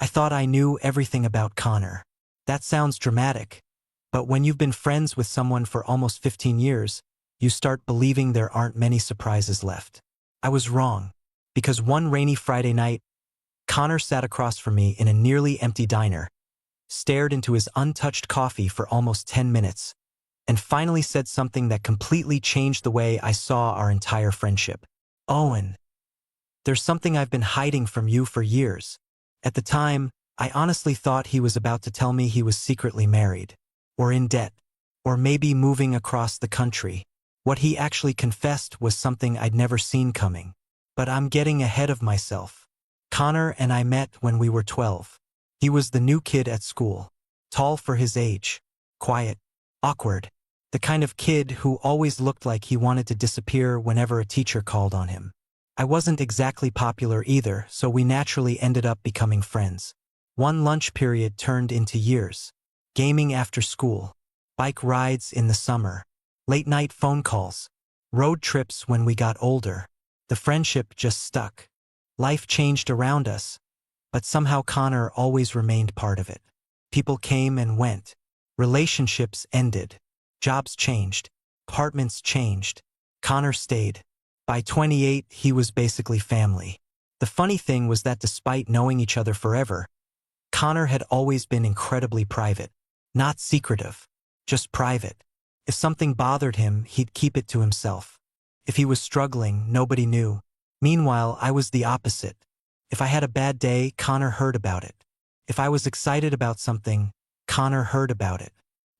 I thought I knew everything about Connor. That sounds dramatic, but when you've been friends with someone for almost 15 years, you start believing there aren't many surprises left. I was wrong, because one rainy Friday night, Connor sat across from me in a nearly empty diner, stared into his untouched coffee for almost 10 minutes, and finally said something that completely changed the way I saw our entire friendship. "Owen, there's something I've been hiding from you for years." At the time, I honestly thought he was about to tell me he was secretly married, or in debt, or maybe moving across the country. What he actually confessed was something I'd never seen coming. But I'm getting ahead of myself. Connor and I met when we were 12. He was the new kid at school, tall for his age, quiet, awkward, the kind of kid who always looked like he wanted to disappear whenever a teacher called on him. I wasn't exactly popular either, so we naturally ended up becoming friends. One lunch period turned into years. Gaming after school, bike rides in the summer, late-night phone calls, road trips when we got older. The friendship just stuck. Life changed around us, but somehow Connor always remained part of it. People came and went. Relationships ended. Jobs changed. Apartments changed. Connor stayed. By 28, he was basically family. The funny thing was that despite knowing each other forever, Connor had always been incredibly private. Not secretive, just private. If something bothered him, he'd keep it to himself. If he was struggling, nobody knew. Meanwhile, I was the opposite. If I had a bad day, Connor heard about it. If I was excited about something, Connor heard about it.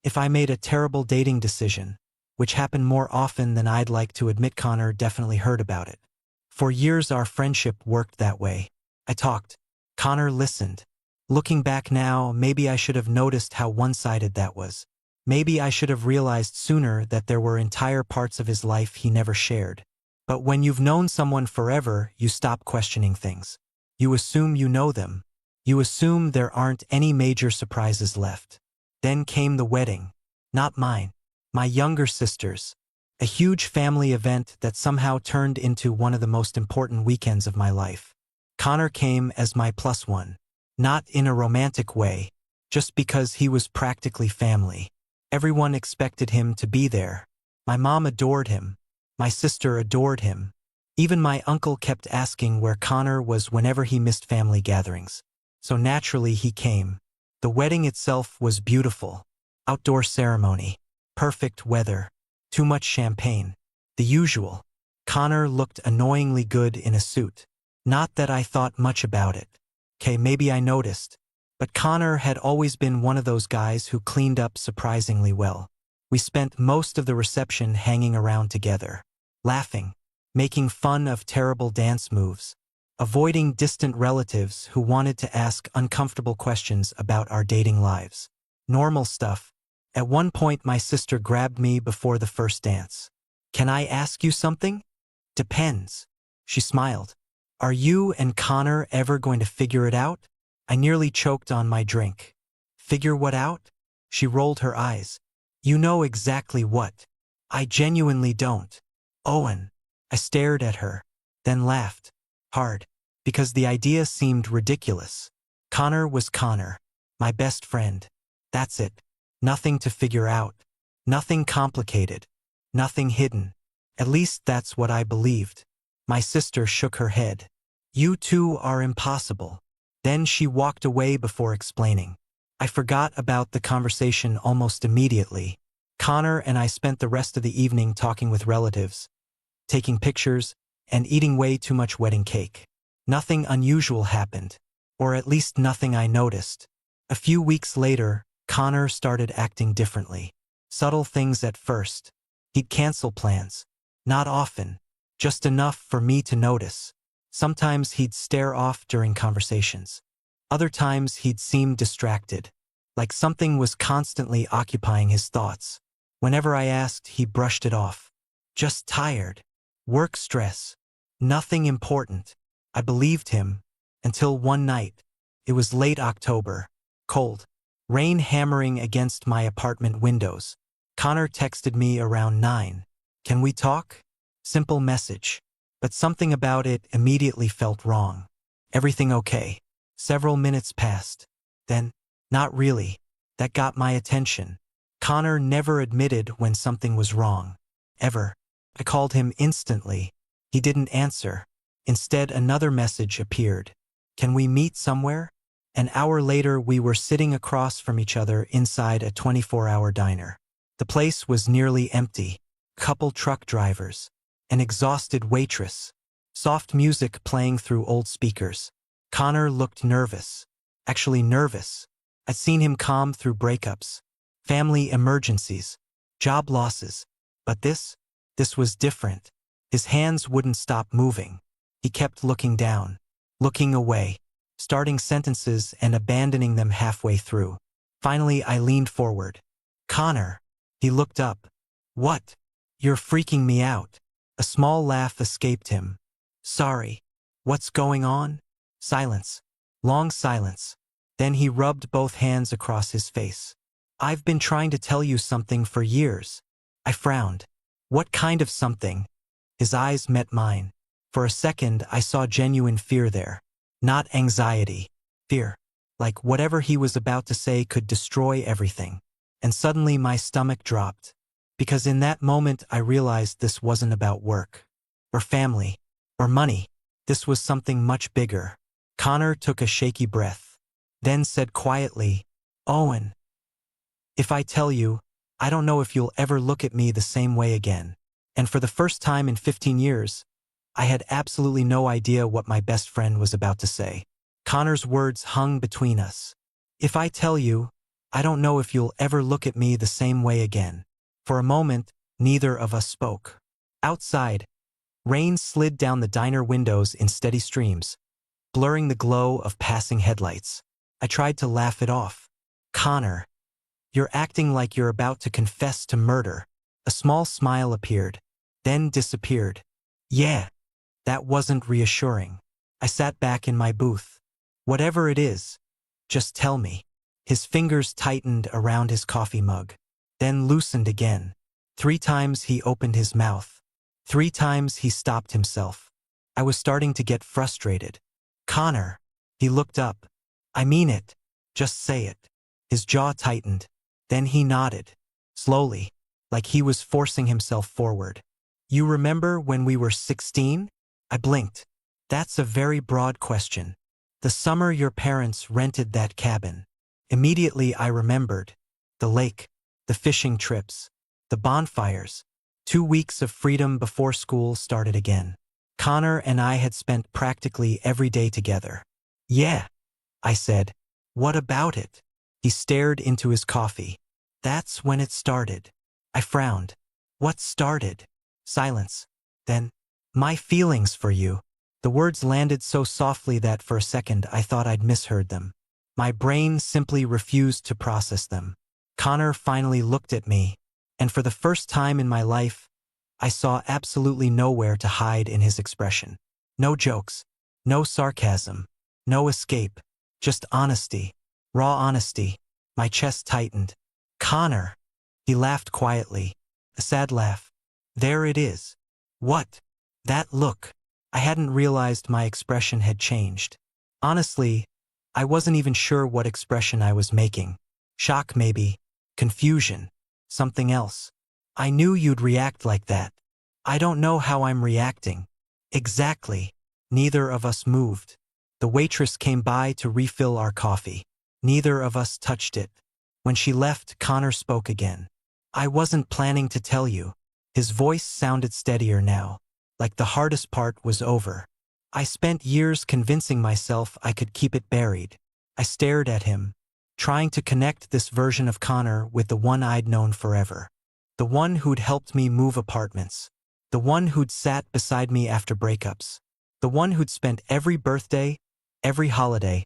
If I made a terrible dating decision, which happened more often than I'd like to admit, Connor definitely heard about it. For years our friendship worked that way. I talked. Connor listened. Looking back now, maybe I should have noticed how one-sided that was. Maybe I should have realized sooner that there were entire parts of his life he never shared. But when you've known someone forever, you stop questioning things. You assume you know them. You assume there aren't any major surprises left. Then came the wedding. Not mine. My younger sister's. A huge family event that somehow turned into one of the most important weekends of my life. Connor came as my plus one. Not in a romantic way, just because he was practically family. Everyone expected him to be there. My mom adored him. My sister adored him. Even my uncle kept asking where Connor was whenever he missed family gatherings. So naturally he came. The wedding itself was beautiful. Outdoor ceremony. Perfect weather. Too much champagne. The usual. Connor looked annoyingly good in a suit. Not that I thought much about it. Maybe I noticed. But Connor had always been one of those guys who cleaned up surprisingly well. We spent most of the reception hanging around together. Laughing. Making fun of terrible dance moves. Avoiding distant relatives who wanted to ask uncomfortable questions about our dating lives. Normal stuff. At one point my sister grabbed me before the first dance. "Can I ask you something?" "Depends." She smiled. "Are you and Connor ever going to figure it out?" I nearly choked on my drink. "Figure what out?" She rolled her eyes. "You know exactly what." "I genuinely don't." "Owen." I stared at her, then laughed. Hard. Because the idea seemed ridiculous. Connor was Connor. My best friend. That's it. Nothing to figure out. Nothing complicated. Nothing hidden. At least that's what I believed. My sister shook her head. "You two are impossible." Then she walked away before explaining. I forgot about the conversation almost immediately. Connor and I spent the rest of the evening talking with relatives, taking pictures, and eating way too much wedding cake. Nothing unusual happened, or at least nothing I noticed. A few weeks later, Connor started acting differently. Subtle things at first. He'd cancel plans. Not often. Just enough for me to notice. Sometimes he'd stare off during conversations. Other times he'd seem distracted, like something was constantly occupying his thoughts. Whenever I asked, he brushed it off. Just tired. Work stress. Nothing important. I believed him, until one night. It was late October. Cold. Rain hammering against my apartment windows. Connor texted me around 9. "Can we talk?" Simple message. But something about it immediately felt wrong. "Everything okay?" Several minutes passed. Then, not really. That got my attention. Connor never admitted when something was wrong. Ever. I called him instantly. He didn't answer. Instead, another message appeared. Can we meet somewhere? An hour later, we were sitting across from each other inside a 24-hour diner. The place was nearly empty. Couple truck drivers. An exhausted waitress. Soft music playing through old speakers. Connor looked nervous. Actually nervous. I'd seen him calm through breakups, family emergencies, job losses. But this was different. His hands wouldn't stop moving. He kept looking down, looking away, starting sentences and abandoning them halfway through. Finally, I leaned forward. Connor. He looked up. What? You're freaking me out. A small laugh escaped him. Sorry. What's going on? Silence. Long silence. Then he rubbed both hands across his face. I've been trying to tell you something for years. I frowned. What kind of something? His eyes met mine. For a second, I saw genuine fear there. Not anxiety. Fear. Like whatever he was about to say could destroy everything. And suddenly my stomach dropped. Because in that moment I realized this wasn't about work. Or family. Or money. This was something much bigger. Connor took a shaky breath. Then said quietly, Owen. If I tell you, I don't know if you'll ever look at me the same way again. And for the first time in 15 years, I had absolutely no idea what my best friend was about to say. Connor's words hung between us. If I tell you, I don't know if you'll ever look at me the same way again. For a moment, neither of us spoke. Outside, rain slid down the diner windows in steady streams, blurring the glow of passing headlights. I tried to laugh it off. Connor, you're acting like you're about to confess to murder. A small smile appeared, then disappeared. Yeah, that wasn't reassuring. I sat back in my booth. Whatever it is, just tell me. His fingers tightened around his coffee mug, then loosened again. 3 times he opened his mouth. 3 times he stopped himself. I was starting to get frustrated. Connor. He looked up. I mean it. Just say it. His jaw tightened. Then he nodded. Slowly, like he was forcing himself forward. You remember when we were 16? I blinked. That's a very broad question. The summer your parents rented that cabin. Immediately I remembered. The lake. The fishing trips. The bonfires. 2 weeks of freedom before school started again. Connor and I had spent practically every day together. Yeah, I said. What about it? He stared into his coffee. That's when it started. I frowned. What started? Silence. Then, my feelings for you. The words landed so softly that for a second I thought I'd misheard them. My brain simply refused to process them. Connor finally looked at me, and for the first time in my life, I saw absolutely nowhere to hide in his expression. No jokes, no sarcasm, no escape, just honesty, raw honesty. My chest tightened. Connor. He laughed quietly, a sad laugh. There it is. What? That look. I hadn't realized my expression had changed. Honestly, I wasn't even sure what expression I was making. Shock maybe, confusion, something else. I knew you'd react like that. I don't know how I'm reacting. Exactly. Neither of us moved. The waitress came by to refill our coffee. Neither of us touched it. When she left, Connor spoke again. I wasn't planning to tell you. His voice sounded steadier now, like the hardest part was over. I spent years convincing myself I could keep it buried. I stared at him, trying to connect this version of Connor with the one I'd known forever. The one who'd helped me move apartments. The one who'd sat beside me after breakups. The one who'd spent every birthday, every holiday,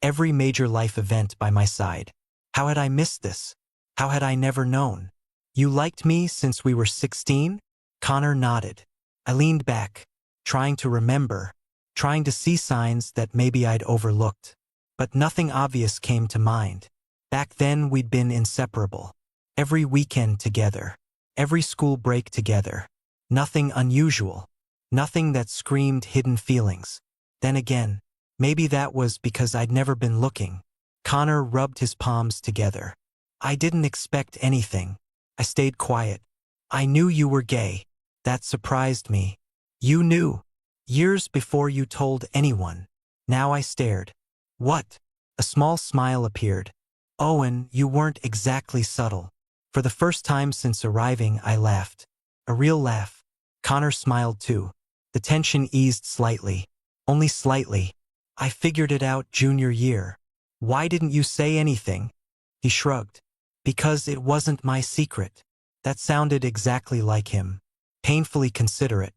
every major life event by my side. How had I missed this? How had I never known? You liked me since we were 16? Connor nodded. I leaned back, trying to remember, trying to see signs that maybe I'd overlooked. But nothing obvious came to mind. Back then we'd been inseparable. Every weekend together. Every school break together. Nothing unusual. Nothing that screamed hidden feelings. Then again, Maybe that was because I'd never been looking. Connor rubbed his palms together. I didn't expect anything. I stayed quiet. I knew you were gay. That surprised me. You knew. Years before you told anyone. Now I stared. What? A small smile appeared. Owen, you weren't exactly subtle. For the first time since arriving, I laughed. A real laugh. Connor smiled too. The tension eased slightly. Only slightly. I figured it out junior year. Why didn't you say anything? He shrugged. Because it wasn't my secret. That sounded exactly like him. Painfully considerate.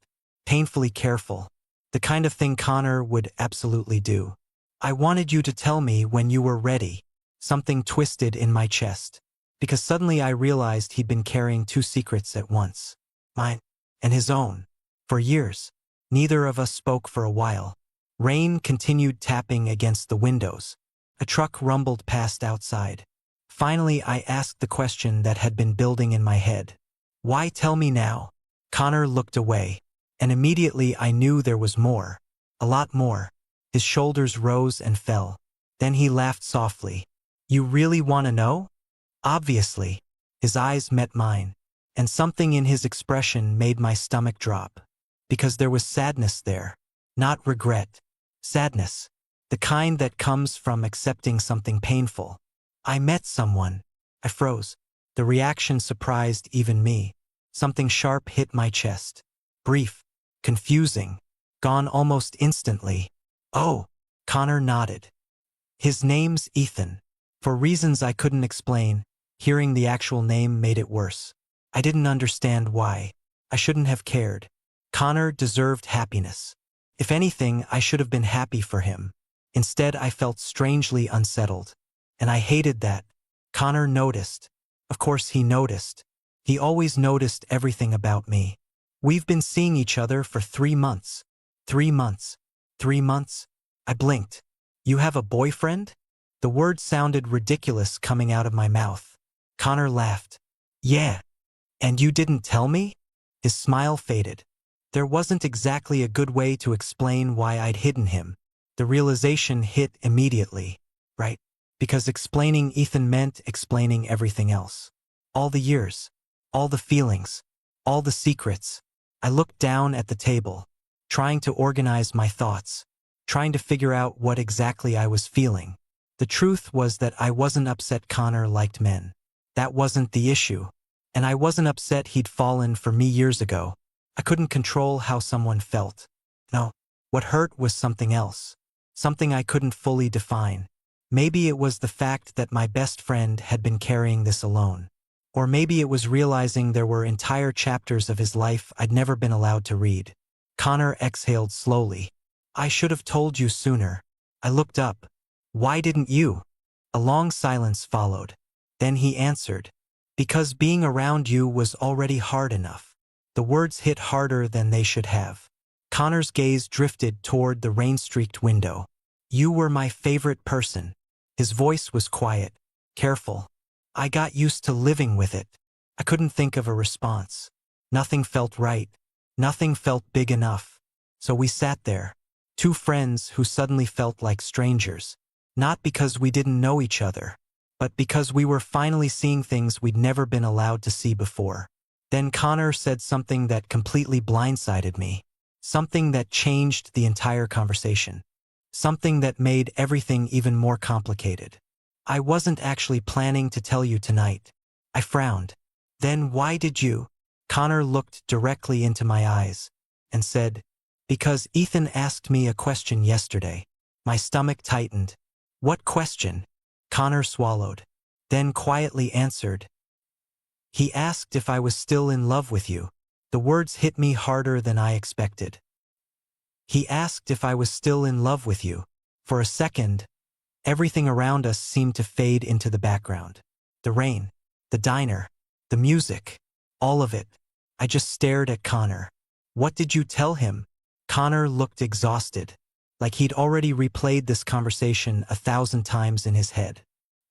Painfully careful. The kind of thing Connor would absolutely do. I wanted you to tell me when you were ready. Something twisted in my chest. Because suddenly I realized he'd been carrying two secrets at once. Mine and his own. For years. Neither of us spoke for a while. Rain continued tapping against the windows. A truck rumbled past outside. Finally, I asked the question that had been building in my head. Why tell me now? Connor looked away. And immediately I knew there was more. A lot more. His shoulders rose and fell. Then he laughed softly. You really want to know? Obviously. His eyes met mine. And something in his expression made my stomach drop. Because there was sadness there. Not regret. Sadness. The kind that comes from accepting something painful. I met someone. I froze. The reaction surprised even me. Something sharp hit my chest. Brief. Confusing. Gone almost instantly. Oh. Connor nodded. His name's Ethan. For reasons I couldn't explain, hearing the actual name made it worse. I didn't understand why. I shouldn't have cared. Connor deserved happiness. If anything, I should have been happy for him. Instead, I felt strangely unsettled. And I hated that. Connor noticed. Of course he noticed. He always noticed everything about me. We've been seeing each other for 3 months. 3 months. 3 months? I blinked. You have a boyfriend? The word sounded ridiculous coming out of my mouth. Connor laughed. Yeah. And you didn't tell me? His smile faded. There wasn't exactly a good way to explain why I'd hidden him. The realization hit immediately. Right? Because explaining Ethan meant explaining everything else. All the years. All the feelings. All the secrets. I looked down at the table, trying to organize my thoughts, trying to figure out what exactly I was feeling. The truth was that I wasn't upset Connor liked men. That wasn't the issue. And I wasn't upset he'd fallen for me years ago. I couldn't control how someone felt. No, what hurt was something else. Something I couldn't fully define. Maybe it was the fact that my best friend had been carrying this alone. Or maybe it was realizing there were entire chapters of his life I'd never been allowed to read. Connor exhaled slowly. I should have told you sooner. I looked up. Why didn't you? A long silence followed. Then he answered. Because being around you was already hard enough. The words hit harder than they should have. Connor's gaze drifted toward the rain-streaked window. You were my favorite person. His voice was quiet, careful. I got used to living with it. I couldn't think of a response. Nothing felt right. Nothing felt big enough. So we sat there. Two friends who suddenly felt like strangers. Not because we didn't know each other, but because we were finally seeing things we'd never been allowed to see before. Then Connor said something that completely blindsided me. Something that changed the entire conversation. Something that made everything even more complicated. I wasn't actually planning to tell you tonight. I frowned. Then why did you? Connor looked directly into my eyes and said, because Ethan asked me a question yesterday. My stomach tightened. What question? Connor swallowed, then quietly answered. He asked if I was still in love with you. The words hit me harder than I expected. He asked if I was still in love with you. For a second, everything around us seemed to fade into the background. The rain, the diner, the music, all of it. I just stared at Connor. What did you tell him? Connor looked exhausted, like he'd already replayed this conversation 1,000 times in his head.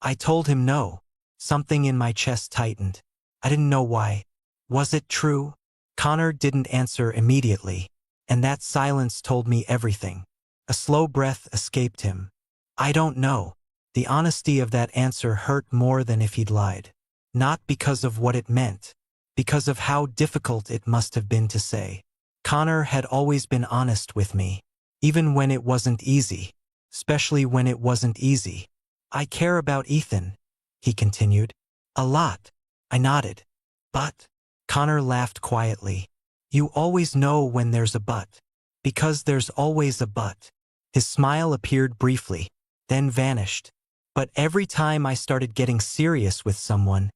I told him no. Something in my chest tightened. I didn't know why. Was it true? Connor didn't answer immediately, and that silence told me everything. A slow breath escaped him. I don't know. The honesty of that answer hurt more than if he'd lied. Not because of what it meant, because of how difficult it must have been to say. Connor had always been honest with me, even when it wasn't easy, especially when it wasn't easy. I care about Ethan, he continued. A lot. I nodded. But? Connor laughed quietly. You always know when there's a but. Because there's always a but. His smile appeared briefly, then vanished. But every time I started getting serious with someone,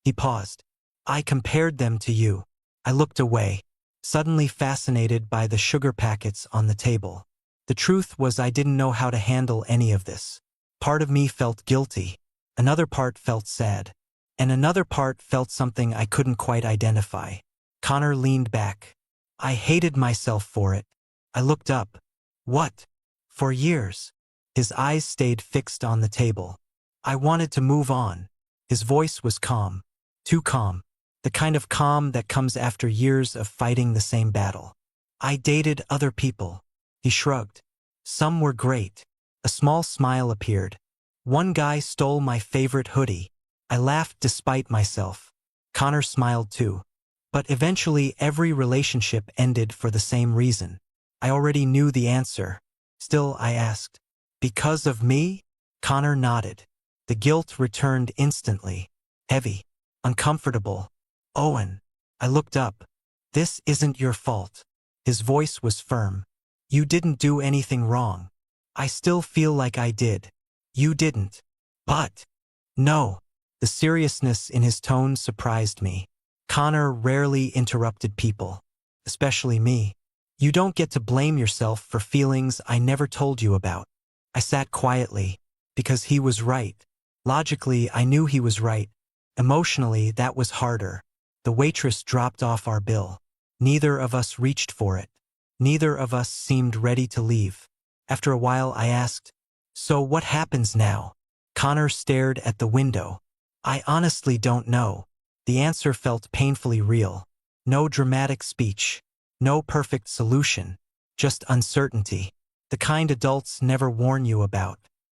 he paused. I compared them to you. I looked away, suddenly fascinated by the sugar packets on the table. The truth was I didn't know how to handle any of this. Part of me felt guilty, another part felt sad, and another part felt something I couldn't quite identify. Connor leaned back. I hated myself for it. I looked up. What? For years. His eyes stayed fixed on the table. I wanted to move on. His voice was calm. Too calm. The kind of calm that comes after years of fighting the same battle. I dated other people. He shrugged. Some were great. A small smile appeared. One guy stole my favorite hoodie. I laughed despite myself. Connor smiled too. But eventually every relationship ended for the same reason. I already knew the answer. Still, I asked. Because of me? Connor nodded. The guilt returned instantly. Heavy. Uncomfortable. Owen. I looked up. This isn't your fault. His voice was firm. You didn't do anything wrong. I still feel like I did. You didn't. But. No. The seriousness in his tone surprised me. Connor rarely interrupted people. Especially me. You don't get to blame yourself for feelings I never told you about. I sat quietly. Because he was right. Logically, I knew he was right. Emotionally, that was harder. The waitress dropped off our bill. Neither of us reached for it. Neither of us seemed ready to leave. After a while, I asked, So what happens now? Connor stared at the window. I honestly don't know. The answer felt painfully real. No dramatic speech. No perfect solution. Just uncertainty. The kind adults never warn you about.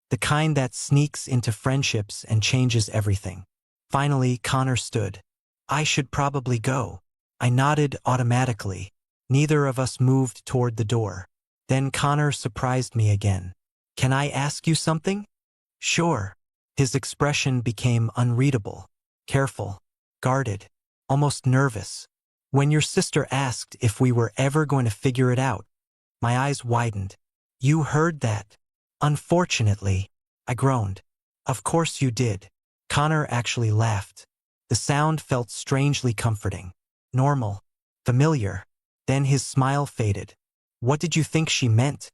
The kind that sneaks into friendships and changes everything. Finally, Connor stood. I should probably go. I nodded automatically. Neither of us moved toward the door. Then Connor surprised me again. Can I ask you something? Sure. His expression became unreadable. Careful. Guarded. Almost nervous. When your sister asked if we were ever going to figure it out, my eyes widened. You heard that? Unfortunately, I groaned. Of course you did. Connor actually laughed. The sound felt strangely comforting. Normal. Familiar. Then his smile faded. What did you think she meant?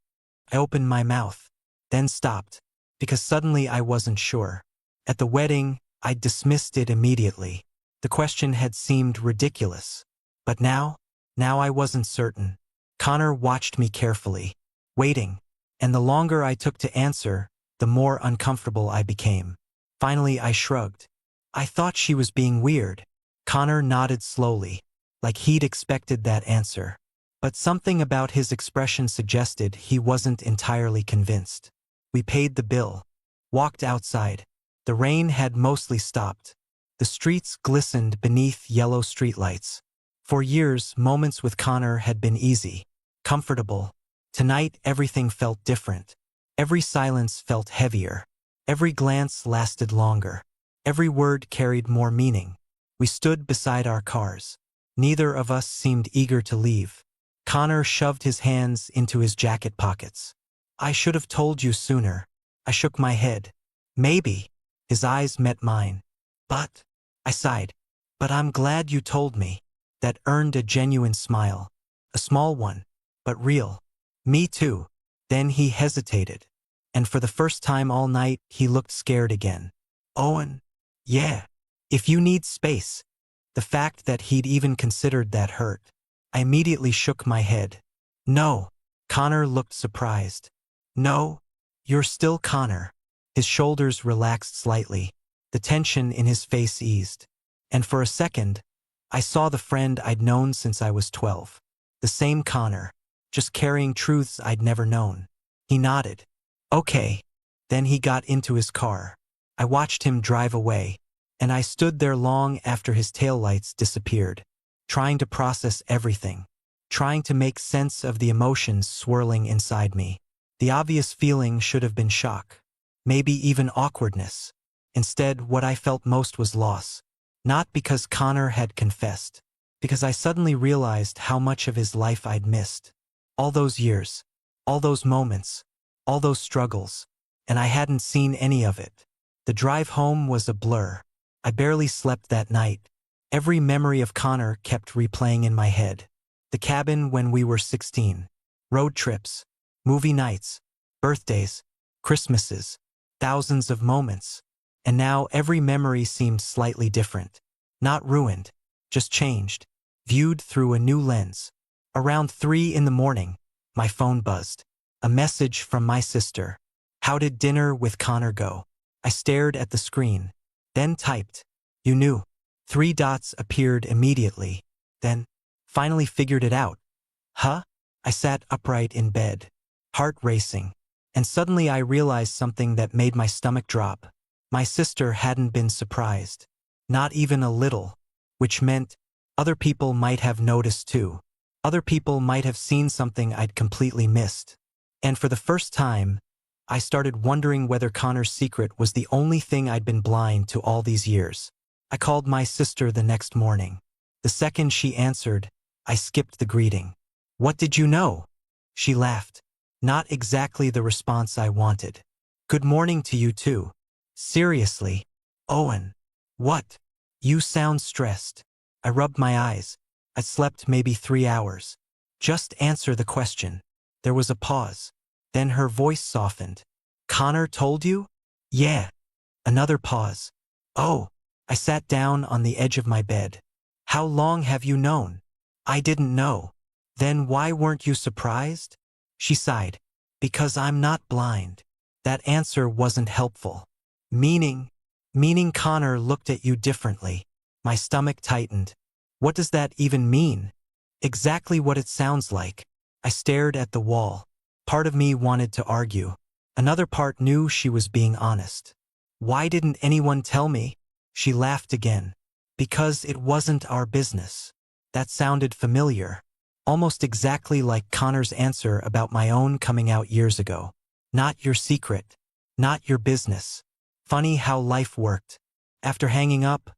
I opened my mouth. Then stopped. Because suddenly I wasn't sure. At the wedding, I dismissed it immediately. The question had seemed ridiculous. But now I wasn't certain. Connor watched me carefully, waiting, and the longer I took to answer, the more uncomfortable I became. Finally, I shrugged. I thought she was being weird. Connor nodded slowly, like he'd expected that answer. But something about his expression suggested he wasn't entirely convinced. We paid the bill. Walked outside. The rain had mostly stopped. The streets glistened beneath yellow streetlights. For years, moments with Connor had been easy, comfortable. Tonight, everything felt different. Every silence felt heavier. Every glance lasted longer. Every word carried more meaning. We stood beside our cars. Neither of us seemed eager to leave. Connor shoved his hands into his jacket pockets. I should have told you sooner. I shook my head. Maybe. His eyes met mine. But, I sighed. But I'm glad you told me. That earned a genuine smile. A small one, but real. Me too. Then he hesitated. And for the first time all night, he looked scared again. Owen? Yeah. If you need space. The fact that he'd even considered that hurt. I immediately shook my head. No. Connor looked surprised. No. You're still Connor. His shoulders relaxed slightly. The tension in his face eased. And for a second, I saw the friend I'd known since I was 12. The same Connor, just carrying truths I'd never known. He nodded. Okay. Then he got into his car. I watched him drive away, and I stood there long after his taillights disappeared, trying to process everything, trying to make sense of the emotions swirling inside me. The obvious feeling should have been shock, maybe even awkwardness. Instead, what I felt most was loss. Not because Connor had confessed, because I suddenly realized how much of his life I'd missed. All those years, all those moments, all those struggles, and I hadn't seen any of it. The drive home was a blur. I barely slept that night. Every memory of Connor kept replaying in my head. The cabin when we were 16, road trips, movie nights, birthdays, Christmases, thousands of moments. And now every memory seemed slightly different. Not ruined, just changed, viewed through a new lens. Around 3 in the morning, my phone buzzed. A message from my sister. How did dinner with Connor go? I stared at the screen, then typed. You knew. 3 dots appeared immediately, then finally figured it out. Huh? I sat upright in bed, heart racing, and suddenly I realized something that made my stomach drop. My sister hadn't been surprised. Not even a little, which meant other people might have noticed too. Other people might have seen something I'd completely missed. And for the first time, I started wondering whether Connor's secret was the only thing I'd been blind to all these years. I called my sister the next morning. The second she answered, I skipped the greeting. What did you know? She laughed. Not exactly the response I wanted. Good morning to you too. Seriously, Owen. What? You sound stressed. I rubbed my eyes. I'd slept maybe 3 hours. Just answer the question. There was a pause. Then her voice softened. Connor told you? Yeah. Another pause. Oh. I sat down on the edge of my bed. How long have you known? I didn't know. Then why weren't you surprised? She sighed. Because I'm not blind. That answer wasn't helpful. Meaning Connor looked at you differently. My stomach tightened. What does that even mean? Exactly what it sounds like. I stared at the wall. Part of me wanted to argue. Another part knew she was being honest. Why didn't anyone tell me? She laughed again. Because it wasn't our business. That sounded familiar. Almost exactly like Connor's answer about my own coming out years ago. Not your secret. Not your business. Funny how life worked. After hanging up,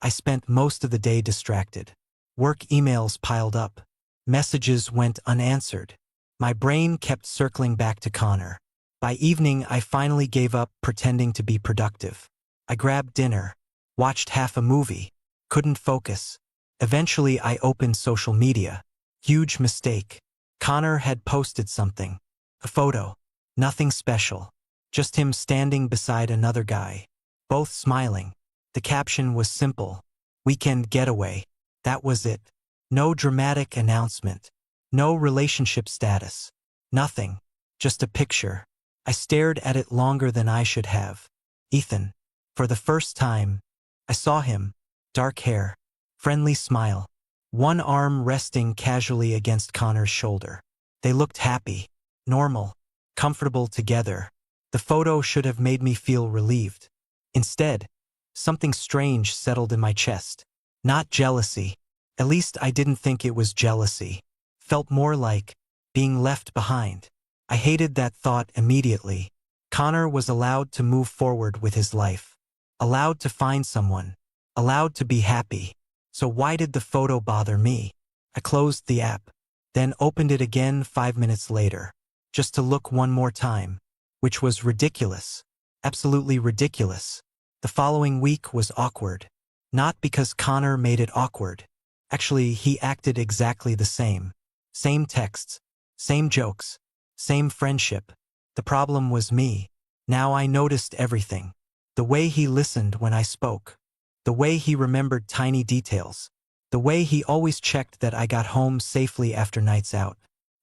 I spent most of the day distracted. Work emails piled up. Messages went unanswered. My brain kept circling back to Connor. By evening, I finally gave up pretending to be productive. I grabbed dinner, watched half a movie, couldn't focus. Eventually, I opened social media. Huge mistake. Connor had posted something. A photo. Nothing special. Just him standing beside another guy. Both smiling. The caption was simple. Weekend getaway. That was it. No dramatic announcement. No relationship status. Nothing. Just a picture. I stared at it longer than I should have. Ethan. For the first time, I saw him. Dark hair. Friendly smile. One arm resting casually against Connor's shoulder. They looked happy. Normal. Comfortable together. The photo should have made me feel relieved. Instead, something strange settled in my chest. Not jealousy. At least I didn't think it was jealousy. Felt more like being left behind. I hated that thought immediately. Connor was allowed to move forward with his life. Allowed to find someone. Allowed to be happy. So why did the photo bother me? I closed the app, then opened it again 5 minutes later, just to look one more time, which was ridiculous. Absolutely ridiculous. The following week was awkward. Not because Connor made it awkward. Actually, he acted exactly the same. Same texts, same jokes, same friendship. The problem was me. Now I noticed everything. The way he listened when I spoke. The way he remembered tiny details. The way he always checked that I got home safely after nights out.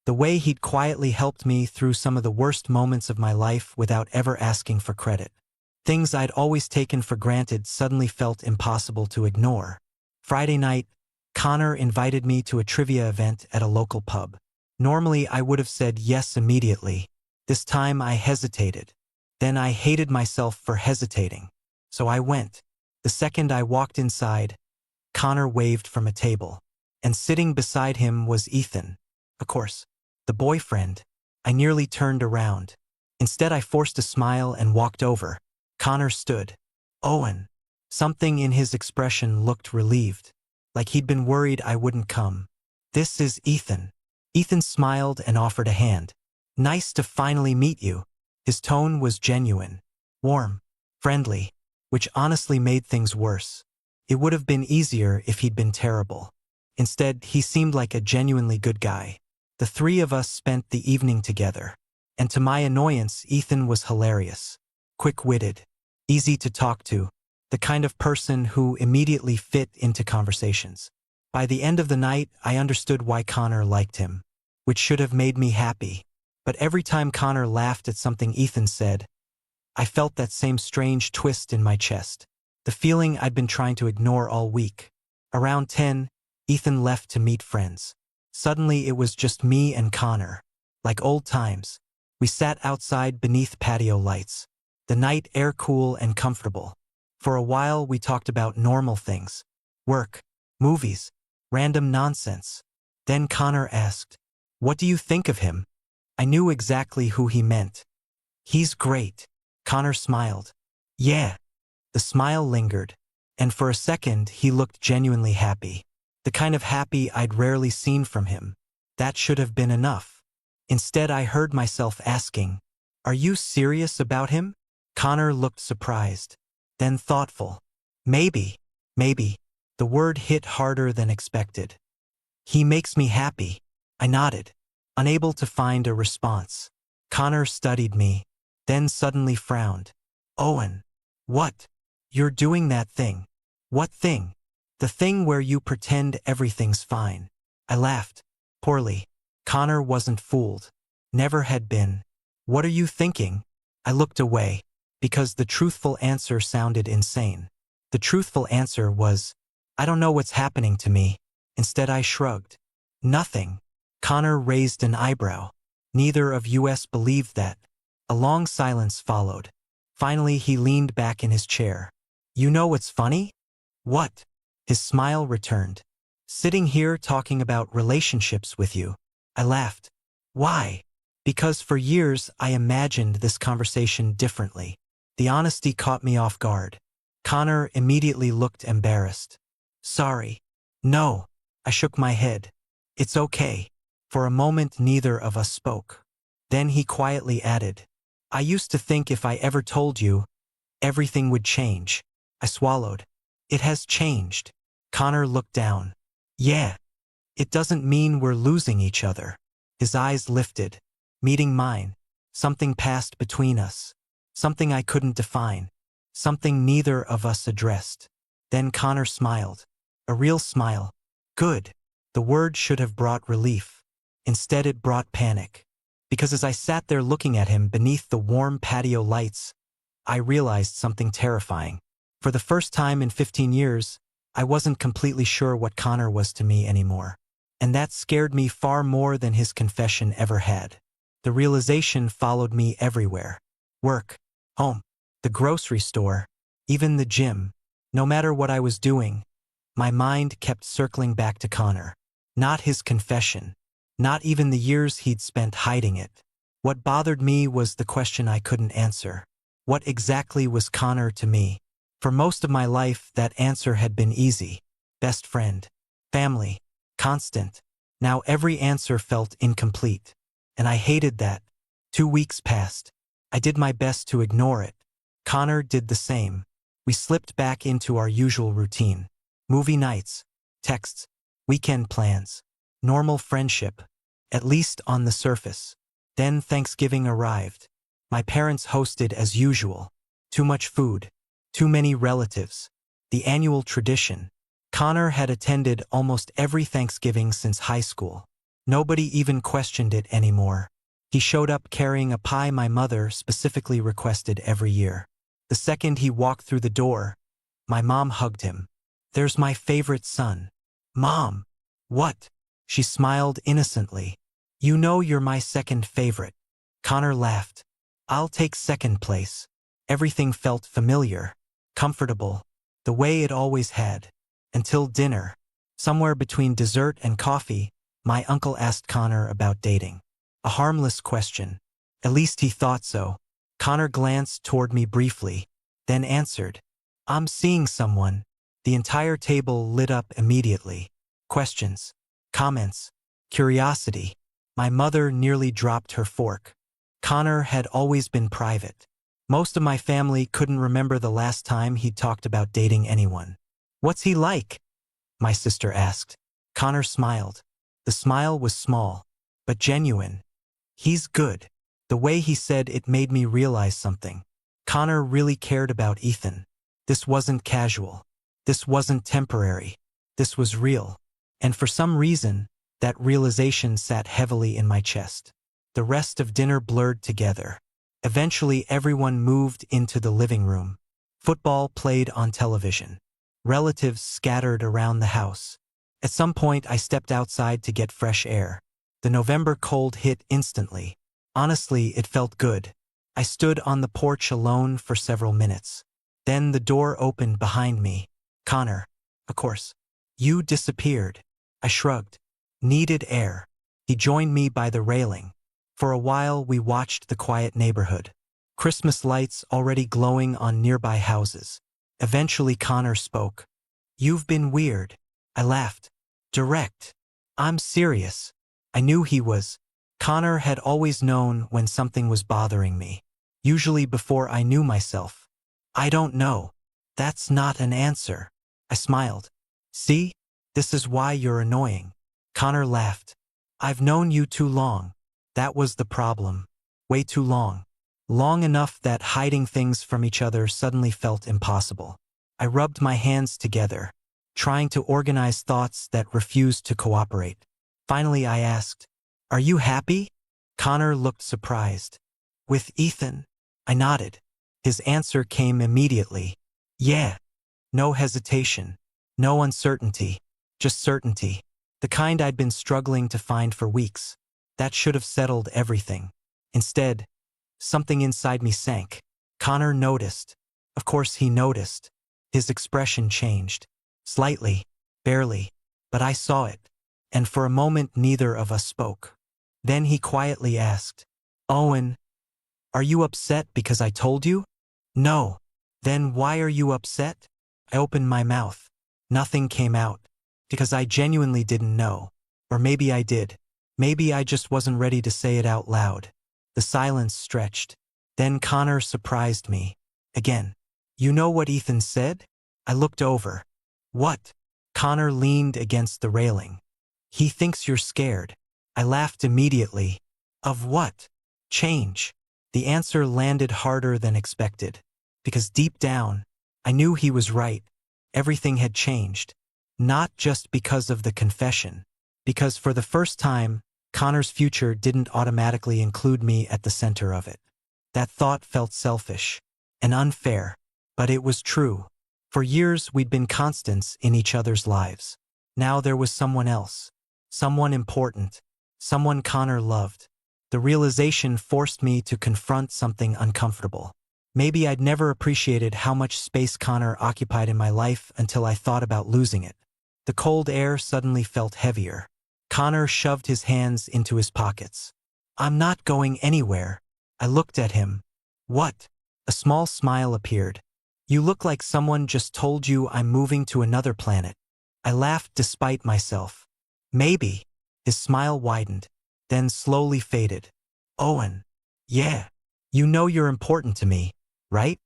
The way he'd quietly helped me through some of the worst moments of my life without ever asking for credit. Things I'd always taken for granted suddenly felt impossible to ignore. Friday night, Connor invited me to a trivia event at a local pub. Normally, I would have said yes immediately. This time I hesitated. Then I hated myself for hesitating. So I went. The second I walked inside, Connor waved from a table. And sitting beside him was Ethan. Of course, the boyfriend. I nearly turned around. Instead I forced a smile and walked over. Connor stood. Owen. Something in his expression looked relieved, like he'd been worried I wouldn't come. This is Ethan. Ethan smiled and offered a hand. Nice to finally meet you. His tone was genuine, warm, friendly, which honestly made things worse. It would have been easier if he'd been terrible. Instead, he seemed like a genuinely good guy. The three of us spent the evening together. And to my annoyance, Ethan was hilarious. Quick-witted, easy to talk to, the kind of person who immediately fit into conversations. By the end of the night, I understood why Connor liked him, which should have made me happy. But every time Connor laughed at something Ethan said, I felt that same strange twist in my chest, the feeling I'd been trying to ignore all week. Around 10, Ethan left to meet friends. Suddenly it was just me and Connor. Like old times. We sat outside beneath patio lights, the night air cool and comfortable. For a while we talked about normal things. Work, movies, random nonsense. Then Connor asked, "What do you think of him?" I knew exactly who he meant. "He's great." Connor smiled. "Yeah." The smile lingered, and for a second he looked genuinely happy. The kind of happy I'd rarely seen from him. That should have been enough. Instead I heard myself asking, "Are you serious about him?" Connor looked surprised, then thoughtful. Maybe. The word hit harder than expected. "He makes me happy." I nodded, unable to find a response. Connor studied me, then suddenly frowned. "Owen, what? You're doing that thing." "What thing?" "The thing where you pretend everything's fine." I laughed, poorly. Connor wasn't fooled. Never had been. "What are you thinking?" I looked away, because the truthful answer sounded insane. The truthful answer was, "I don't know what's happening to me." Instead I shrugged. "Nothing." Connor raised an eyebrow. Neither of us believed that. A long silence followed. Finally he leaned back in his chair. "You know what's funny?" "What?" His smile returned. "Sitting here talking about relationships with you." I laughed. "Why?" "Because for years I imagined this conversation differently." The honesty caught me off guard. Connor immediately looked embarrassed. "Sorry." "No." I shook my head. "It's okay." For a moment neither of us spoke. Then he quietly added, "I used to think if I ever told you, everything would change." I swallowed. "It has changed." Connor looked down. "Yeah. It doesn't mean we're losing each other." His eyes lifted, meeting mine. Something passed between us. Something I couldn't define. Something neither of us addressed. Then Connor smiled. A real smile. Good. The word should have brought relief. Instead it brought panic. Because as I sat there looking at him beneath the warm patio lights, I realized something terrifying. For the first time in 15 years, I wasn't completely sure what Connor was to me anymore. And that scared me far more than his confession ever had. The realization followed me everywhere. Work, home, the grocery store, even the gym. No matter what I was doing, my mind kept circling back to Connor. Not his confession. Not even the years he'd spent hiding it. What bothered me was the question I couldn't answer. What exactly was Connor to me? For most of my life, that answer had been easy. Best friend. Family. Constant. Now every answer felt incomplete. And I hated that. 2 weeks passed. I did my best to ignore it. Connor did the same. We slipped back into our usual routine. Movie nights. Texts. Weekend plans. Normal friendship. At least on the surface. Then Thanksgiving arrived. My parents hosted as usual. Too much food. Too many relatives. The annual tradition. Connor had attended almost every Thanksgiving since high school. Nobody even questioned it anymore. He showed up carrying a pie my mother specifically requested every year. The second he walked through the door, my mom hugged him. "There's my favorite son." "Mom." "What?" She smiled innocently. "You know you're my second favorite." Connor laughed. I'll take second place. Everything felt familiar, comfortable, the way it always had. Until dinner. Somewhere between dessert and coffee, my uncle asked Connor about dating. A harmless question. At least he thought so. Connor glanced toward me briefly, then answered, I'm seeing someone. The entire table lit up immediately. Questions, comments, curiosity. My mother nearly dropped her fork. Connor had always been private. Most of my family couldn't remember the last time he'd talked about dating anyone. What's he like? My sister asked. Connor smiled. The smile was small, but genuine. He's good. The way he said it made me realize something. Connor really cared about Ethan. This wasn't casual. This wasn't temporary. This was real. And for some reason, that realization sat heavily in my chest. The rest of dinner blurred together. Eventually, everyone moved into the living room. Football played on television. Relatives scattered around the house. At some point, I stepped outside to get fresh air. The November cold hit instantly. Honestly, it felt good. I stood on the porch alone for several minutes. Then the door opened behind me. Connor, of course. You disappeared. I shrugged. Needed air. He joined me by the railing. For a while, we watched the quiet neighborhood. Christmas lights already glowing on nearby houses. Eventually, Connor spoke. You've been weird. I laughed. Direct. I'm serious. I knew he was. Connor had always known when something was bothering me. Usually before I knew myself. I don't know. That's not an answer. I smiled. See? This is why you're annoying. Connor laughed. I've known you too long. That was the problem. Way too long. Long enough that hiding things from each other suddenly felt impossible. I rubbed my hands together, trying to organize thoughts that refused to cooperate. Finally, I asked, Are you happy? Connor looked surprised. With Ethan? I nodded. His answer came immediately. Yeah. No hesitation. No uncertainty. Just certainty. The kind I'd been struggling to find for weeks. That should have settled everything. Instead, something inside me sank. Connor noticed. Of course he noticed. His expression changed. Slightly. Barely. But I saw it. And for a moment neither of us spoke. Then he quietly asked, Owen, are you upset because I told you? No. Then why are you upset? I opened my mouth. Nothing came out. Because I genuinely didn't know. Or maybe I did. Maybe I just wasn't ready to say it out loud. The silence stretched. Then Connor surprised me. Again. You know what Ethan said? I looked over. What? Connor leaned against the railing. He thinks you're scared. I laughed immediately. Of what? Change. The answer landed harder than expected. Because deep down, I knew he was right. Everything had changed. Not just because of the confession. Because for the first time, Connor's future didn't automatically include me at the center of it. That thought felt selfish and unfair, but it was true. For years, we'd been constants in each other's lives. Now there was someone else. Someone important. Someone Connor loved. The realization forced me to confront something uncomfortable. Maybe I'd never appreciated how much space Connor occupied in my life until I thought about losing it. The cold air suddenly felt heavier. Connor shoved his hands into his pockets. I'm not going anywhere. I looked at him. What? A small smile appeared. You look like someone just told you I'm moving to another planet. I laughed despite myself. Maybe. His smile widened, then slowly faded. Owen. Yeah. You know you're important to me, right?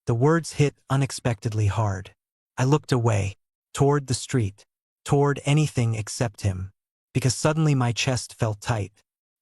The words hit unexpectedly hard. I looked away, toward the street, toward anything except him. Because suddenly my chest felt tight,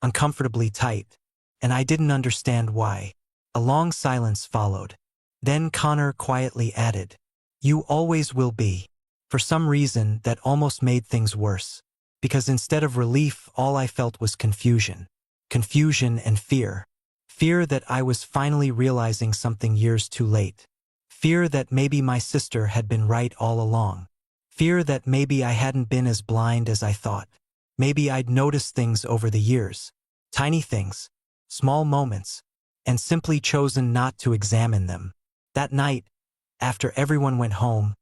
uncomfortably tight, and I didn't understand why. A long silence followed. Then Connor quietly added, You always will be. For some reason that almost made things worse. Because instead of relief, all I felt was confusion. Confusion and fear. Fear that I was finally realizing something years too late. Fear that maybe my sister had been right all along. Fear that maybe I hadn't been as blind as I thought. Maybe I'd noticed things over the years. Tiny things. small moments, and simply chosen not to examine them. That night, after everyone went home,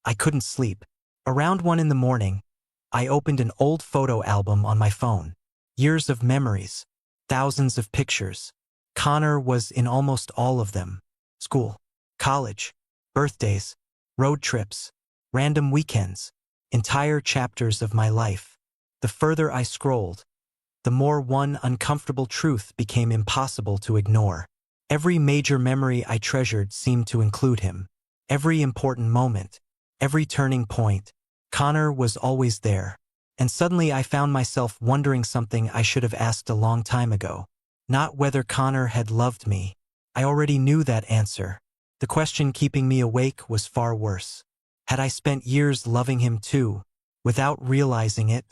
I couldn't sleep. Around 1 in the morning, I opened an old photo album on my phone. Years of memories, thousands of pictures. Connor was in almost all of them. School, college, birthdays, road trips, random weekends, entire chapters of my life. The further I scrolled, the more one uncomfortable truth became impossible to ignore. Every major memory I treasured seemed to include him. Every important moment, every turning point, Connor was always there. And suddenly I found myself wondering something I should have asked a long time ago. Not whether Connor had loved me. I already knew that answer. The question keeping me awake was far worse. Had I spent years loving him too, without realizing it?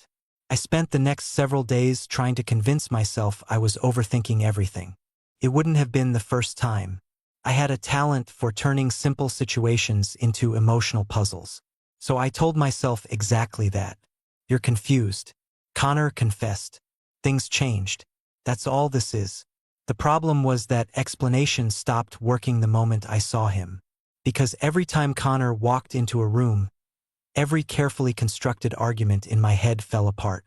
I spent the next several days trying to convince myself I was overthinking everything. It wouldn't have been the first time. I had a talent for turning simple situations into emotional puzzles. So I told myself exactly that. You're confused. Connor confessed. Things changed. That's all this is. The problem was that explanation stopped working the moment I saw him. Because every time Connor walked into a room, every carefully constructed argument in my head fell apart.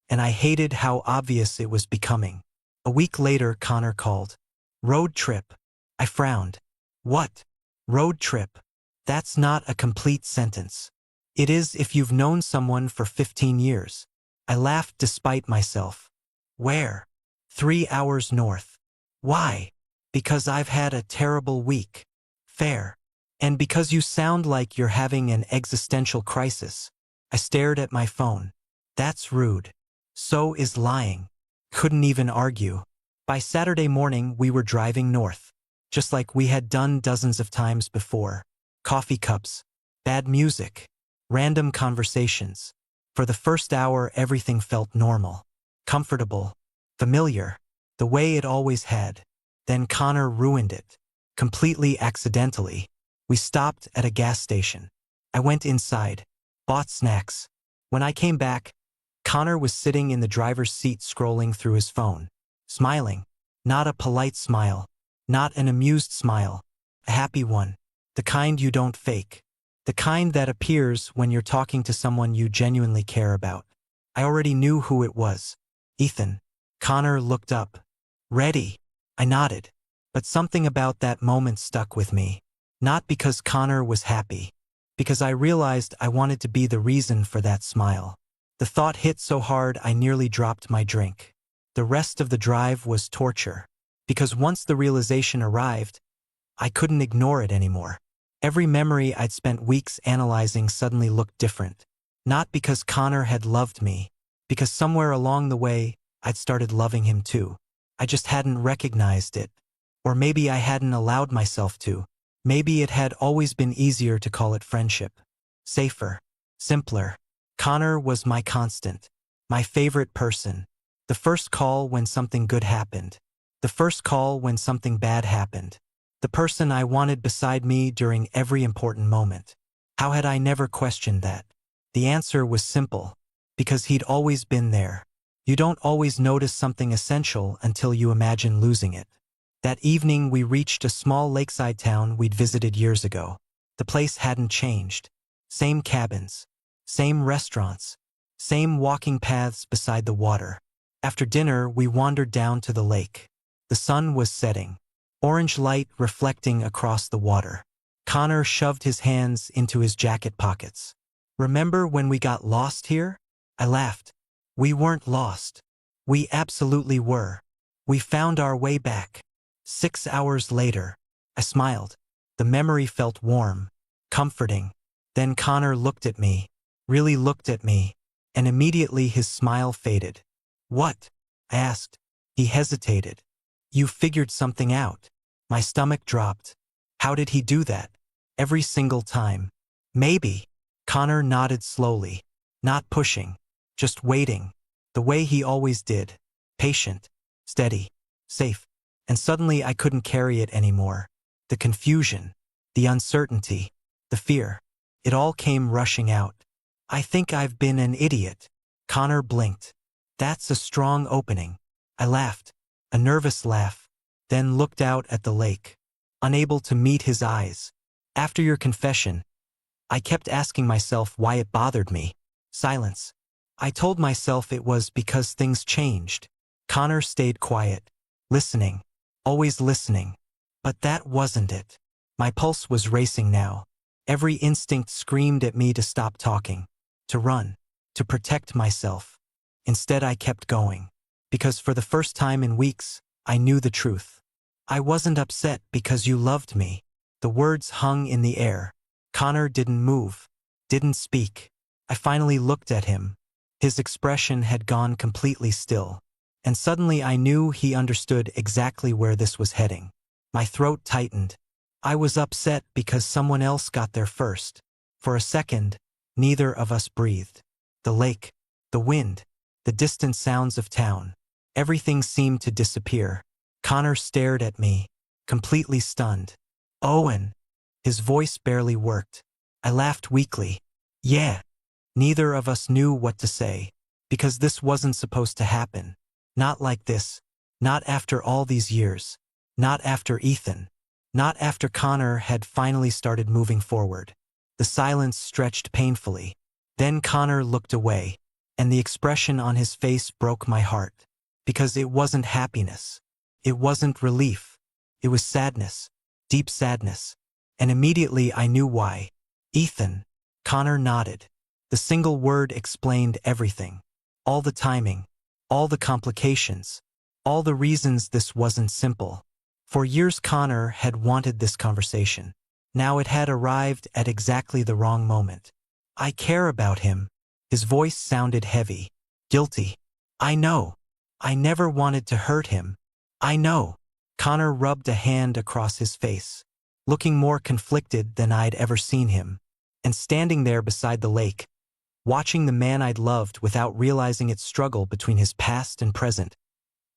And I hated how obvious it was becoming. A week later, Connor called. Road trip. I frowned. What? Road trip? That's not a complete sentence. It is if you've known someone for 15 years. I laughed despite myself. Where? 3 hours north. Why? Because I've had a terrible week. Fair. And because you sound like you're having an existential crisis. I stared at my phone. That's rude. So is lying. Couldn't even argue. By Saturday morning, we were driving north. Just like we had done dozens of times before. Coffee cups. Bad music. Random conversations. For the first hour, everything felt normal. Comfortable. Familiar. The way it always had. Then Connor ruined it. Completely accidentally. We stopped at a gas station. I went inside. Bought snacks. When I came back, Connor was sitting in the driver's seat scrolling through his phone. Smiling. Not a polite smile. Not an amused smile. A happy one. The kind you don't fake. The kind that appears when you're talking to someone you genuinely care about. I already knew who it was. Ethan. Connor looked up. Ready. I nodded. But something about that moment stuck with me. Not because Connor was happy. Because I realized I wanted to be the reason for that smile. The thought hit so hard I nearly dropped my drink. The rest of the drive was torture. Because once the realization arrived, I couldn't ignore it anymore. Every memory I'd spent weeks analyzing suddenly looked different. Not because Connor had loved me, because somewhere along the way, I'd started loving him too. I just hadn't recognized it. Or maybe I hadn't allowed myself to. Maybe it had always been easier to call it friendship. Safer. Simpler. Connor was my constant. My favorite person. The first call when something good happened. The first call when something bad happened. The person I wanted beside me during every important moment. How had I never questioned that? The answer was simple. Because he'd always been there. You don't always notice something essential until you imagine losing it. That evening we reached a small lakeside town we'd visited years ago. The place hadn't changed. Same cabins. Same restaurants. Same walking paths beside the water. After dinner we wandered down to the lake. The sun was setting. Orange light reflecting across the water. Connor shoved his hands into his jacket pockets. Remember when we got lost here? I laughed. We weren't lost. We absolutely were. We found our way back. 6 hours later. I smiled. The memory felt warm. Comforting. Then Connor looked at me. Really looked at me. And immediately his smile faded. What? I asked. He hesitated. You figured something out. My stomach dropped. How did he do that? Every single time. Maybe. Connor nodded slowly. Not pushing. Just waiting. The way he always did. Patient. Steady. Safe. And suddenly I couldn't carry it anymore. The confusion. The uncertainty. The fear. It all came rushing out. I think I've been an idiot. Connor blinked. That's a strong opening. I laughed. a nervous laugh, then looked out at the lake, unable to meet his eyes. After your confession, I kept asking myself why it bothered me. Silence. I told myself it was because things changed. Connor stayed quiet, listening, always listening. But that wasn't it. My pulse was racing now. Every instinct screamed at me to stop talking, to run, to protect myself. Instead, I kept going. Because for the first time in weeks, I knew the truth. I wasn't upset because you loved me. The words hung in the air. Connor didn't move, didn't speak. I finally looked at him. His expression had gone completely still. And suddenly I knew he understood exactly where this was heading. My throat tightened. I was upset because someone else got there first. For a second, neither of us breathed. The lake, the wind, the distant sounds of town. Everything seemed to disappear. Connor stared at me, completely stunned. Owen. His voice barely worked. I laughed weakly. Yeah. Neither of us knew what to say, because this wasn't supposed to happen. Not like this. Not after all these years. Not after Ethan. Not after Connor had finally started moving forward. The silence stretched painfully. Then Connor looked away, and the expression on his face broke my heart. Because it wasn't happiness. It wasn't relief. It was sadness. Deep sadness. And immediately I knew why. Ethan. Connor nodded. The single word explained everything. All the timing. All the complications. All the reasons this wasn't simple. For years Connor had wanted this conversation. Now it had arrived at exactly the wrong moment. I care about him. His voice sounded heavy. Guilty. I know. I never wanted to hurt him. I know. Connor rubbed a hand across his face, looking more conflicted than I'd ever seen him. And standing there beside the lake, watching the man I'd loved without realizing its struggle between his past and present,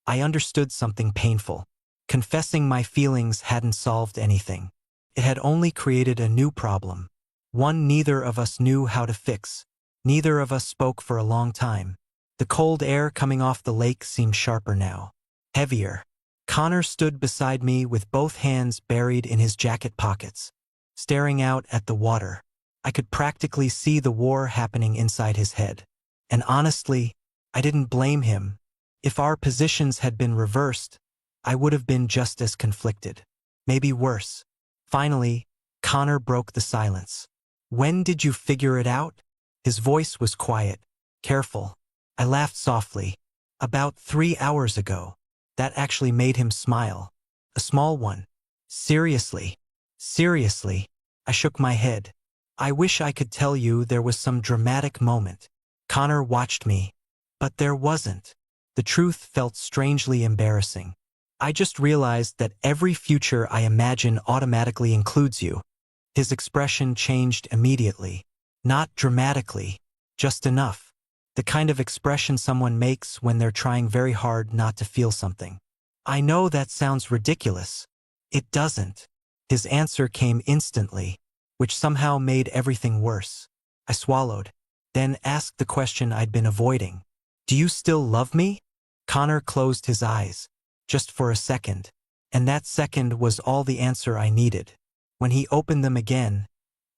I understood something painful. Confessing my feelings hadn't solved anything. It had only created a new problem. One neither of us knew how to fix. Neither of us spoke for a long time. The cold air coming off the lake seemed sharper now. Heavier. Connor stood beside me with both hands buried in his jacket pockets, staring out at the water. I could practically see the war happening inside his head. And honestly, I didn't blame him. If our positions had been reversed, I would have been just as conflicted. Maybe worse. Finally, Connor broke the silence. When did you figure it out? His voice was quiet, careful. I laughed softly. About 3 hours ago. That actually made him smile. A small one. Seriously. Seriously. I shook my head. I wish I could tell you there was some dramatic moment. Connor watched me. But there wasn't. The truth felt strangely embarrassing. I just realized that every future I imagine automatically includes you. His expression changed immediately. Not dramatically. Just enough. The kind of expression someone makes when they're trying very hard not to feel something. I know that sounds ridiculous. It doesn't. His answer came instantly, which somehow made everything worse. I swallowed, then asked the question I'd been avoiding. Do you still love me? Connor closed his eyes, just for a second, and that second was all the answer I needed. When he opened them again,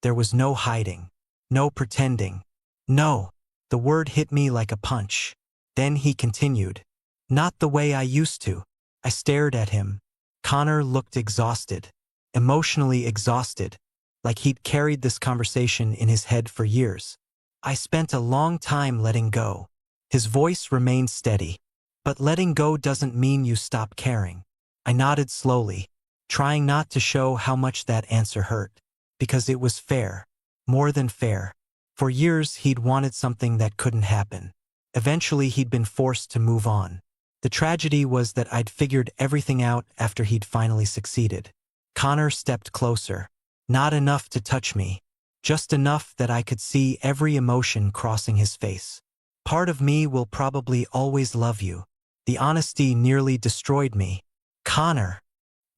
there was no hiding, no pretending. No. The word hit me like a punch. Then he continued. Not the way I used to. I stared at him. Connor looked exhausted, emotionally exhausted, like he'd carried this conversation in his head for years. I spent a long time letting go. His voice remained steady. But letting go doesn't mean you stop caring. I nodded slowly, trying not to show how much that answer hurt. Because it was fair. More than fair. For years he'd wanted something that couldn't happen. Eventually he'd been forced to move on. The tragedy was that I'd figured everything out after he'd finally succeeded. Connor stepped closer. Not enough to touch me. Just enough that I could see every emotion crossing his face. Part of me will probably always love you. The honesty nearly destroyed me. Connor.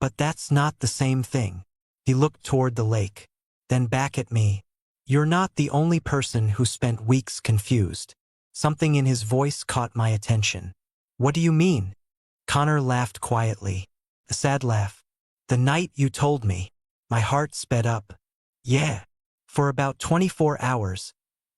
But that's not the same thing. He looked toward the lake, then back at me. You're not the only person who spent weeks confused. Something in his voice caught my attention. What do you mean? Connor laughed quietly. A sad laugh. The night you told me. My heart sped up. Yeah. For about 24 hours,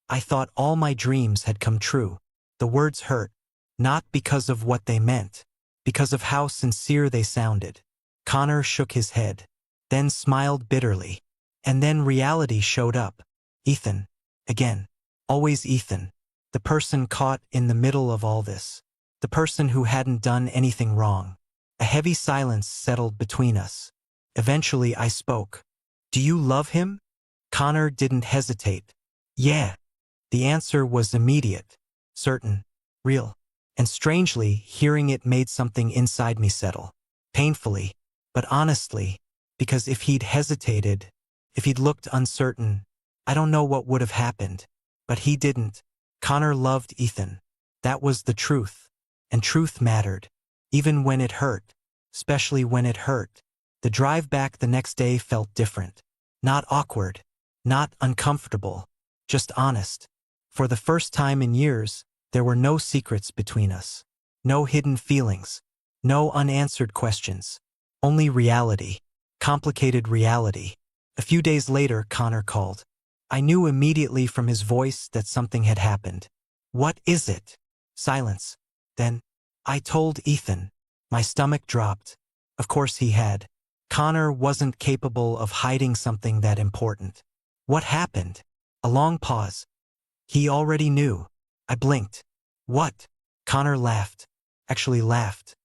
I thought all my dreams had come true. The words hurt, not because of what they meant, because of how sincere they sounded. Connor shook his head, then smiled bitterly. And then reality showed up. Ethan. Again. Always Ethan. The person caught in the middle of all this. The person who hadn't done anything wrong. A heavy silence settled between us. Eventually I spoke. Do you love him? Connor didn't hesitate. Yeah. The answer was immediate, certain, real. And strangely, hearing it made something inside me settle. Painfully, but honestly, because if he'd hesitated, if he'd looked uncertain, I don't know what would have happened. But he didn't. Connor loved Ethan. That was the truth. And truth mattered. Even when it hurt. Especially when it hurt. The drive back the next day felt different. Not awkward. Not uncomfortable. Just honest. For the first time in years, there were no secrets between us. No hidden feelings. No unanswered questions. Only reality. Complicated reality. A few days later, Connor called. I knew immediately from his voice that something had happened. What is it? Silence. Then, I told Ethan. My stomach dropped. Of course he had. Connor wasn't capable of hiding something that important. What happened? A long pause. He already knew. I blinked. What? Connor laughed. Actually laughed.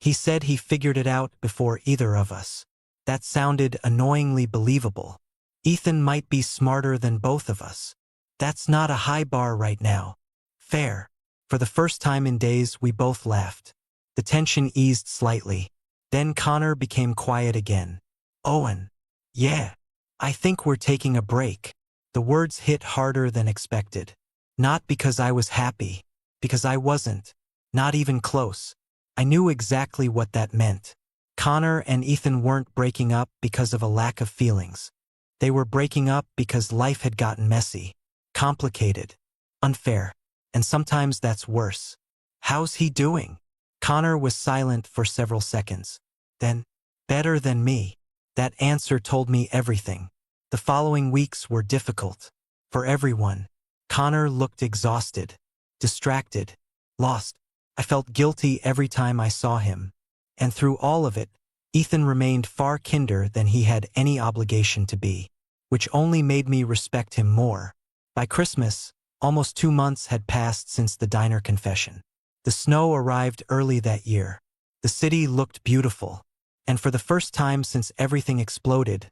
He said he figured it out before either of us. That sounded annoyingly believable. Ethan might be smarter than both of us. That's not a high bar right now. Fair. For the first time in days, we both laughed. The tension eased slightly. Then Connor became quiet again. Owen. Yeah. I think we're taking a break. The words hit harder than expected. Not because I was happy. Because I wasn't. Not even close. I knew exactly what that meant. Connor and Ethan weren't breaking up because of a lack of feelings. They were breaking up because life had gotten messy, complicated, unfair, and sometimes that's worse. How's he doing? Connor was silent for several seconds. Then, better than me. That answer told me everything. The following weeks were difficult. For everyone. Connor looked exhausted, distracted, lost. I felt guilty every time I saw him. And through all of it, Ethan remained far kinder than he had any obligation to be, which only made me respect him more. By Christmas, almost 2 months had passed since the diner confession. The snow arrived early that year. The city looked beautiful. And for the first time since everything exploded,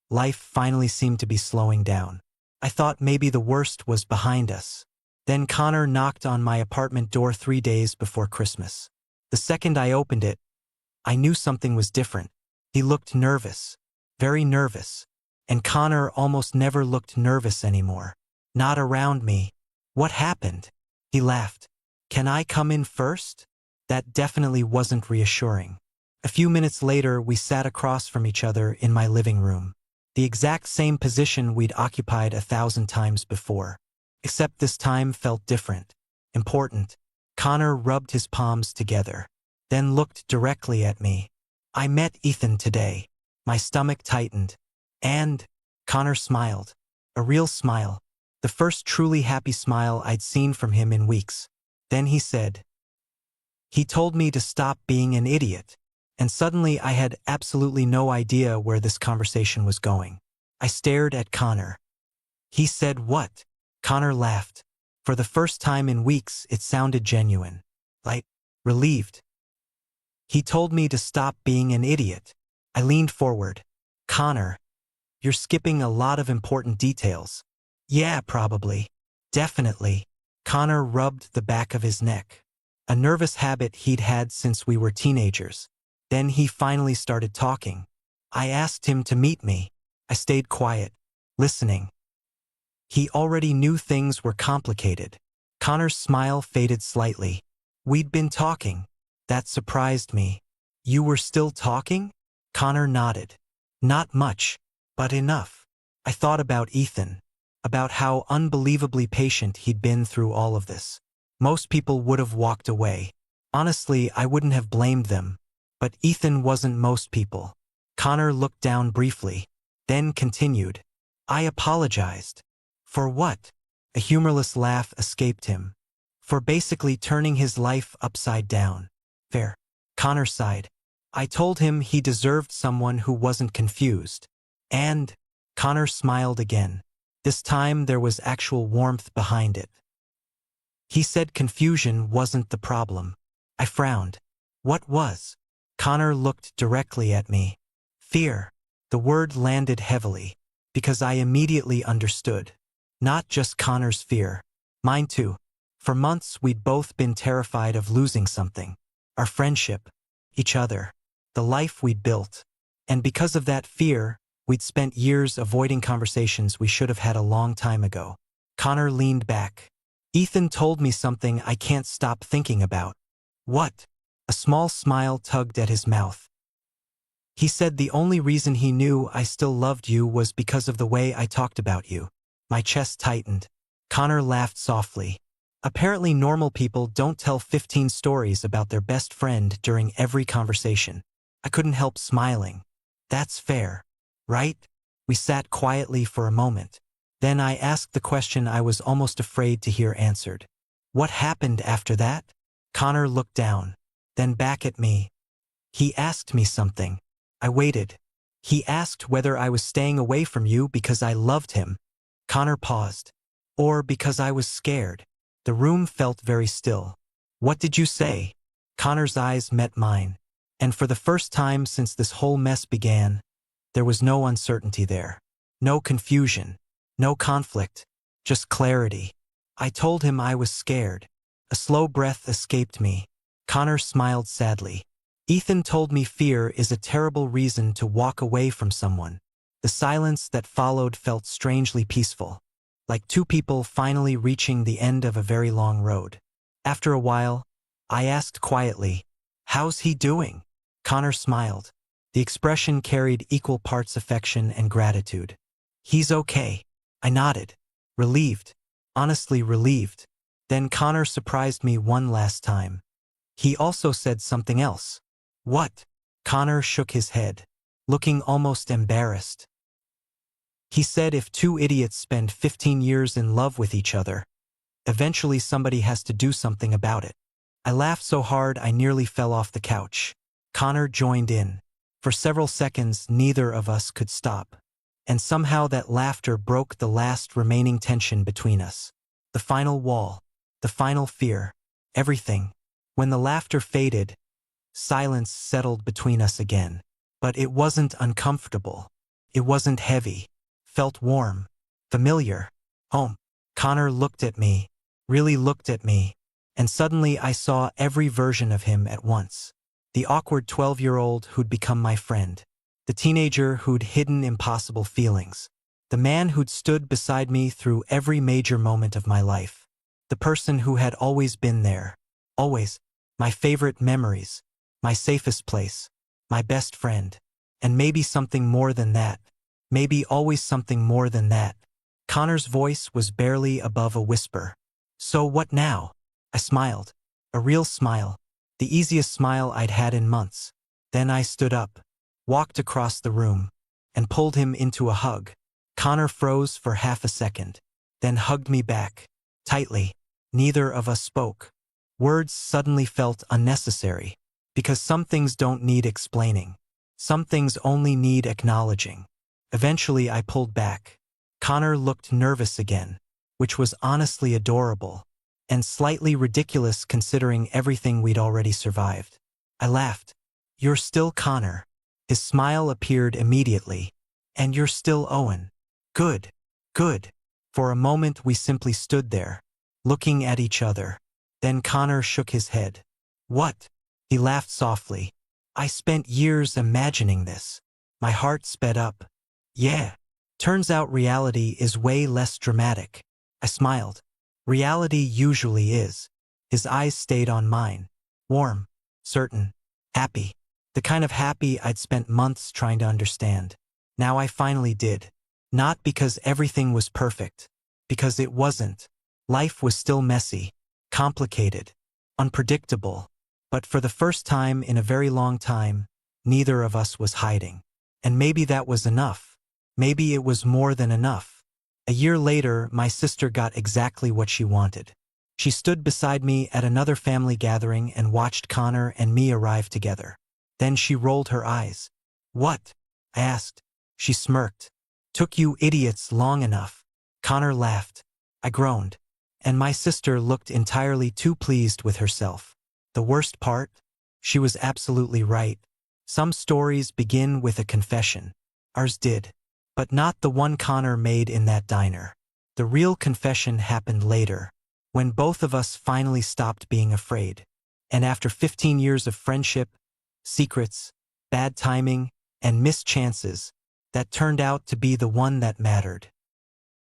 life finally seemed to be slowing down. I thought maybe the worst was behind us. Then Connor knocked on my apartment door 3 days before Christmas. The second I opened it, I knew something was different. He looked nervous. Very nervous. And Connor almost never looked nervous anymore. Not around me. What happened? He laughed. Can I come in first? That definitely wasn't reassuring. A few minutes later, we sat across from each other in my living room. The exact same position we'd occupied 1,000 times before. Except this time felt different. Important. Connor rubbed his palms together. Then looked directly at me. I met Ethan today. My stomach tightened. And Connor smiled. A real smile. The first truly happy smile I'd seen from him in weeks. Then he said, he told me to stop being an idiot. And suddenly I had absolutely no idea where this conversation was going. I stared at Connor. He said what? Connor laughed. For the first time in weeks, it sounded genuine. Like, relieved. He told me to stop being an idiot. I leaned forward. Connor, you're skipping a lot of important details. Yeah, probably. Definitely. Connor rubbed the back of his neck. A nervous habit he'd had since we were teenagers. Then he finally started talking. I asked him to meet me. I stayed quiet, listening. He already knew things were complicated. Connor's smile faded slightly. We'd been talking. That surprised me. You were still talking? Connor nodded. Not much, but enough. I thought about Ethan. About how unbelievably patient he'd been through all of this. Most people would have walked away. Honestly, I wouldn't have blamed them. But Ethan wasn't most people. Connor looked down briefly, then continued. I apologized. For what? A humorless laugh escaped him. For basically turning his life upside down. Fair. Connor sighed. I told him he deserved someone who wasn't confused. And Connor smiled again. This time there was actual warmth behind it. He said confusion wasn't the problem. I frowned. What was? Connor looked directly at me. Fear. The word landed heavily, because I immediately understood. Not just Connor's fear. Mine too. For months we'd both been terrified of losing something. Our friendship. Each other. The life we'd built. And because of that fear, we'd spent years avoiding conversations we should have had a long time ago. Connor leaned back. Ethan told me something I can't stop thinking about. What? A small smile tugged at his mouth. He said the only reason he knew I still loved you was because of the way I talked about you. My chest tightened. Connor laughed softly. Apparently normal people don't tell 15 stories about their best friend during every conversation. I couldn't help smiling. That's fair, right? We sat quietly for a moment. Then I asked the question I was almost afraid to hear answered. What happened after that? Connor looked down, then back at me. He asked me something. I waited. He asked whether I was staying away from you because I loved him. Connor paused. Or because I was scared. The room felt very still. What did you say? Connor's eyes met mine. And for the first time since this whole mess began, there was no uncertainty there. No confusion. No conflict. Just clarity. I told him I was scared. A slow breath escaped me. Connor smiled sadly. Ethan told me fear is a terrible reason to walk away from someone. The silence that followed felt strangely peaceful, like two people finally reaching the end of a very long road. After a while, I asked quietly, "How's he doing?" Connor smiled. The expression carried equal parts affection and gratitude. "He's okay." I nodded, relieved, honestly relieved. Then Connor surprised me one last time. He also said something else. What? Connor shook his head, looking almost embarrassed. He said if two idiots spend 15 years in love with each other, eventually somebody has to do something about it. I laughed so hard I nearly fell off the couch. Connor joined in. For several seconds, neither of us could stop. And somehow that laughter broke the last remaining tension between us. The final wall, the final fear, everything. When the laughter faded, silence settled between us again. But it wasn't uncomfortable. It wasn't heavy. Felt warm. Familiar. Home. Connor looked at me, really looked at me, and suddenly I saw every version of him at once. The awkward 12-year-old who'd become my friend. The teenager who'd hidden impossible feelings. The man who'd stood beside me through every major moment of my life. The person who had always been there. Always. My favorite memories. My safest place. My best friend. And maybe something more than that. Maybe always something more than that. Connor's voice was barely above a whisper. So what now? I smiled. A real smile. The easiest smile I'd had in months. Then I stood up, walked across the room, and pulled him into a hug. Connor froze for half a second, then hugged me back, tightly. Neither of us spoke. Words suddenly felt unnecessary, because some things don't need explaining. Some things only need acknowledging. Eventually I pulled back. Connor looked nervous again, which was honestly adorable, and slightly ridiculous considering everything we'd already survived. I laughed. You're still Connor. His smile appeared immediately. And you're still Owen. Good. Good. For a moment we simply stood there, looking at each other. Then Connor shook his head. What? He laughed softly. I spent years imagining this. My heart sped up. Yeah. Turns out reality is way less dramatic. I smiled. Reality usually is. His eyes stayed on mine. Warm. Certain. Happy. The kind of happy I'd spent months trying to understand. Now I finally did. Not because everything was perfect. Because it wasn't. Life was still messy. Complicated. Unpredictable. But for the first time in a very long time, neither of us was hiding. And maybe that was enough. Maybe it was more than enough. A year later, my sister got exactly what she wanted. She stood beside me at another family gathering and watched Connor and me arrive together. Then she rolled her eyes. "What?" I asked. She smirked. "Took you idiots long enough." Connor laughed. I groaned. And my sister looked entirely too pleased with herself. The worst part? She was absolutely right. Some stories begin with a confession. Ours did. But not the one Connor made in that diner. The real confession happened later, when both of us finally stopped being afraid. And after 15 years of friendship, secrets, bad timing, and missed chances, that turned out to be the one that mattered.